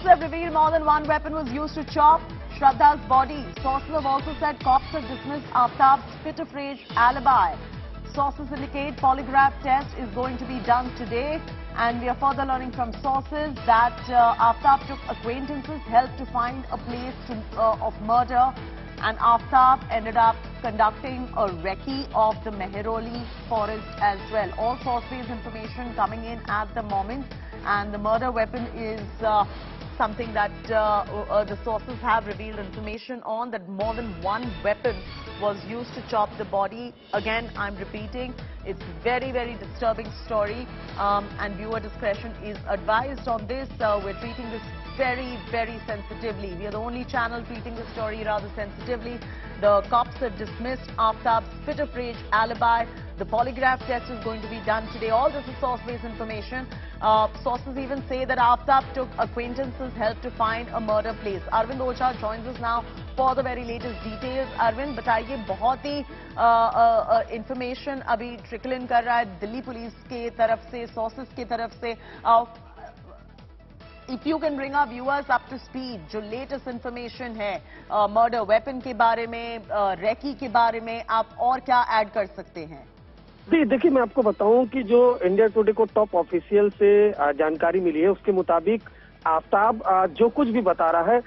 Sources have revealed more than one weapon was used to chop Shraddha's body. Sources have also said cops have dismissed Aftab's fit of rage alibi. Sources indicate polygraph test is going to be done today, and we are further learning from sources that Aftab took acquaintances' help to find a place of murder, and Aftab ended up conducting a recce of the Mehroli forest as well. All source-based information coming in at the moment, and the murder weapon is something that the sources have revealed information on, that more than one weapon was used to chop the body. Again, I'm repeating, it's very, very disturbing story, and viewer discretion is advised on this. We're treating this very, very sensitively. We are the only channel treating the story rather sensitively. The cops have dismissed Aftab's fit of rage alibi. The polygraph test is going to be done today. All this is source-based information. Sources even say that Aftab took acquaintances' help to find a murder place. Arvind Ocha joins us now for the very latest details. Arvind, बताइए, बहुत ही information अभी trickle in कर रहा है Delhi police के तरफ से, sources की तरफ से. If you can bring our viewers up to speed, जो latest information है murder weapon के बारे में, recce के बारे में, आप और क्या ऐड कर सकते हैं? जी देखिए, मैं आपको बताऊं कि जो इंडिया टुडे को टॉप ऑफिशियल से जानकारी मिली है, उसके मुताबिक आफ्ताब जो कुछ भी बता रहा है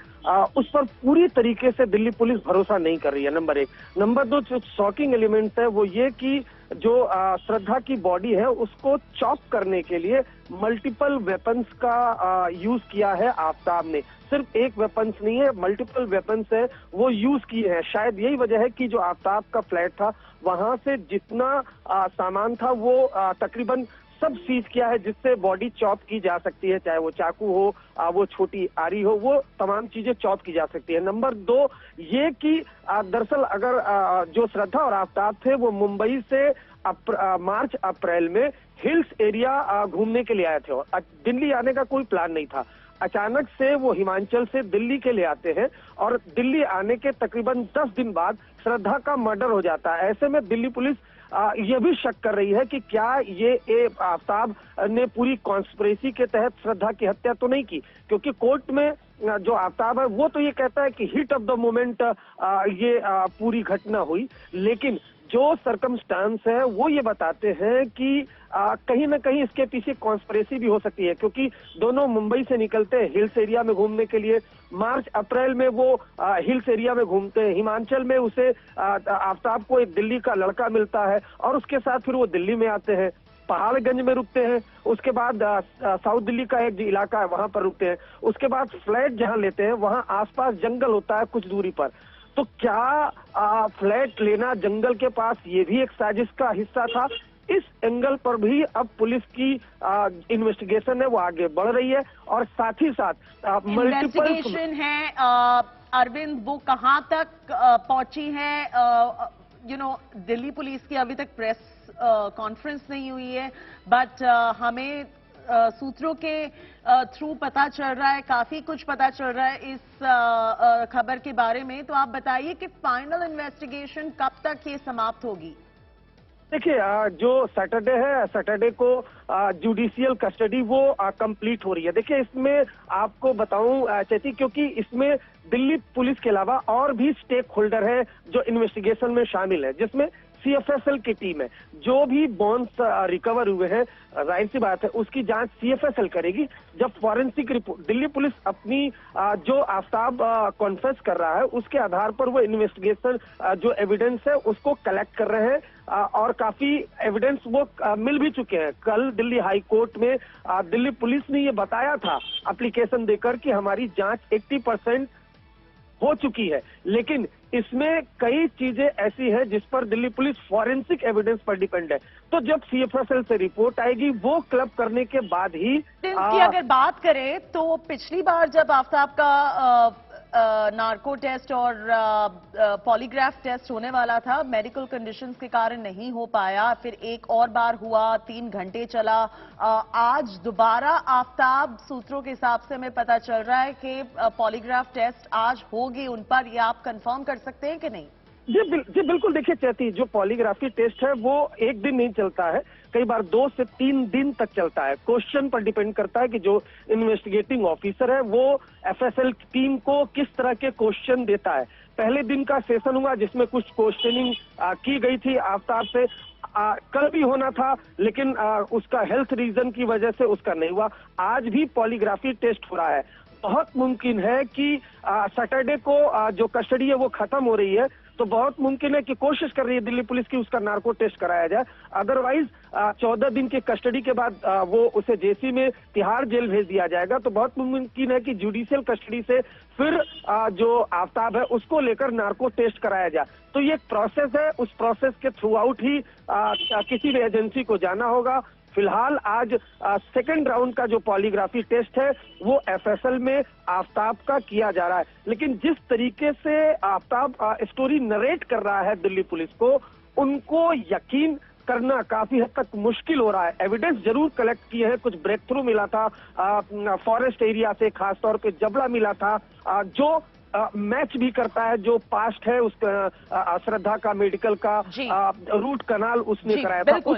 उस पर पूरी तरीके से दिल्ली पुलिस भरोसा नहीं कर रही है, नंबर एक। नंबर दो, जो शॉकिंग एलिमेंट है वो ये कि जो श्रद्धा की बॉडी है उसको चॉप करने के लिए मल्टीपल वेपन्स का यूज किया है आफ्ताब ने। सिर्फ एक वेपन्स नहीं है, मल्टीपल वेपन्स है वो यूज किए हैं। शायद यही वजह है कि जो आफ्ताब का फ्लैट था वहां से जितना सामान था वो तकरीबन सब सीज किया है, जिससे बॉडी चॉप की जा सकती है, चाहे वो चाकू हो, वो छोटी आरी हो, वो तमाम चीजें चॉप की जा सकती है। नंबर दो ये कि दरअसल अगर जो श्रद्धा और आफ्ताब थे वो मुंबई से मार्च अप्रैल में हिल्स एरिया घूमने के लिए आए थे और दिल्ली आने का कोई प्लान नहीं था। अचानक से वो हिमाचल से दिल्ली के लिए आते हैं और दिल्ली आने के तकरीबन 10 दिन बाद श्रद्धा का मर्डर हो जाता है। ऐसे में दिल्ली पुलिस ये भी शक कर रही है कि क्या ये आफ्ताब ने पूरी कॉन्स्पिरेसी के तहत श्रद्धा की हत्या तो नहीं की, क्योंकि कोर्ट में जो आफ्ताब है वो तो ये कहता है कि हिट ऑफ द मोमेंट ये पूरी घटना हुई, लेकिन जो सर्कमस्टांस है वो ये बताते हैं कि कहीं ना कहीं इसके पीछे कॉन्स्पिरेसी भी हो सकती है, क्योंकि दोनों मुंबई से निकलते हैं हिल्स एरिया में घूमने के लिए। मार्च अप्रैल में वो हिल्स एरिया में घूमते हैं, हिमाचल में उसे आफ्ताब को एक दिल्ली का लड़का मिलता है और उसके साथ फिर वो दिल्ली में आते हैं, पहाड़गंज में रुकते हैं, उसके बाद साउथ दिल्ली का एक इलाका है वहां पर रुकते हैं, उसके बाद फ्लैट जहां लेते हैं वहां आसपास जंगल होता है कुछ दूरी पर। तो क्या फ्लैट लेना जंगल के पास ये भी एक साजिश का हिस्सा था? इस एंगल पर भी अब पुलिस की इन्वेस्टिगेशन है वो आगे बढ़ रही है और साथ ही साथ मल्टीपल इन्वेस्टिगेशन है। अरविंद, वो कहां तक पहुंची है? दिल्ली पुलिस की अभी तक प्रेस कॉन्फ्रेंस नहीं हुई है, बट हमें सूत्रों के थ्रू पता चल रहा है, काफी कुछ पता चल रहा है इस खबर के बारे में। तो आप बताइए कि फाइनल इन्वेस्टिगेशन कब तक ये समाप्त होगी? देखिए, जो सैटरडे है, सैटरडे को जुडिशियल कस्टडी वो कंप्लीट हो रही है। देखिए, इसमें आपको बताऊं चेती, क्योंकि इसमें दिल्ली पुलिस के अलावा और भी स्टेक होल्डर है जो इन्वेस्टिगेशन में शामिल है, जिसमें सीएफएसएल की टीम है। जो भी बॉन्स रिकवर हुए हैं, जाहिर सी बात है उसकी जांच सीएफएसएल करेगी। जब फॉरेंसिक रिपोर्ट दिल्ली पुलिस अपनी जो आफ्ताब कॉन्फेस कर रहा है उसके आधार पर वो इन्वेस्टिगेशन जो एविडेंस है उसको कलेक्ट कर रहे हैं और काफी एविडेंस वो मिल भी चुके हैं। कल दिल्ली हाई कोर्ट में दिल्ली पुलिस ने ये बताया था एप्लीकेशन देकर कि हमारी जांच 80% हो चुकी है, लेकिन इसमें कई चीजें ऐसी हैं जिस पर दिल्ली पुलिस फॉरेंसिक एविडेंस पर डिपेंड है। तो जब सीएफएसएल से रिपोर्ट आएगी वो क्लब करने के बाद ही की अगर बात करें तो पिछली बार जब आफ्ताब का नार्को टेस्ट और पॉलीग्राफ टेस्ट होने वाला था, मेडिकल कंडीशंस के कारण नहीं हो पाया, फिर एक और बार हुआ, 3 घंटे चला। आज दोबारा आफ्ताब, सूत्रों के हिसाब से हमें पता चल रहा है कि पॉलीग्राफ टेस्ट आज होगी उन पर, ये आप कंफर्म कर सकते हैं कि नहीं? जी बिल्कुल। देखिए चैती, जो पॉलीग्राफी टेस्ट है वो एक दिन नहीं चलता है, कई बार 2 से 3 दिन तक चलता है। क्वेश्चन पर डिपेंड करता है कि जो इन्वेस्टिगेटिंग ऑफिसर है वो एफएसएल टीम को किस तरह के क्वेश्चन देता है। पहले दिन का सेशन हुआ जिसमें कुछ क्वेश्चनिंग की गई थी आफ्ताब से, कल भी होना था लेकिन उसका हेल्थ रीजन की वजह से उसका नहीं हुआ। आज भी पॉलीग्राफी टेस्ट हो रहा है। बहुत मुमकिन है कि सैटरडे को जो कस्टडी है वो खत्म हो रही है, तो बहुत मुमकिन है कि कोशिश कर रही है दिल्ली पुलिस की उसका नार्को टेस्ट कराया जाए। अदरवाइज 14 दिन की कस्टडी के बाद वो उसे जेसी में तिहाड़ जेल भेज दिया जाएगा। तो बहुत मुमकिन है कि जुडिशियल कस्टडी से फिर जो आफ्ताब है उसको लेकर नार्को टेस्ट कराया जाए। तो ये एक प्रोसेस है, उस प्रोसेस के थ्रू आउट ही किसी भी एजेंसी को जाना होगा। फिलहाल आज सेकंड राउंड का जो पॉलीग्राफी टेस्ट है वो एफएसएल में आफ्ताब का किया जा रहा है। लेकिन जिस तरीके से आफ्ताब स्टोरी नरेट कर रहा है दिल्ली पुलिस को, उनको यकीन करना काफी हद तक मुश्किल हो रहा है। एविडेंस जरूर कलेक्ट किए हैं, कुछ ब्रेक थ्रू मिला था फॉरेस्ट एरिया से, खासतौर पे जबड़ा मिला था जो मैच भी करता है जो पास्ट है उसका श्रद्धा का मेडिकल का रूट कनाल उसने कराया था।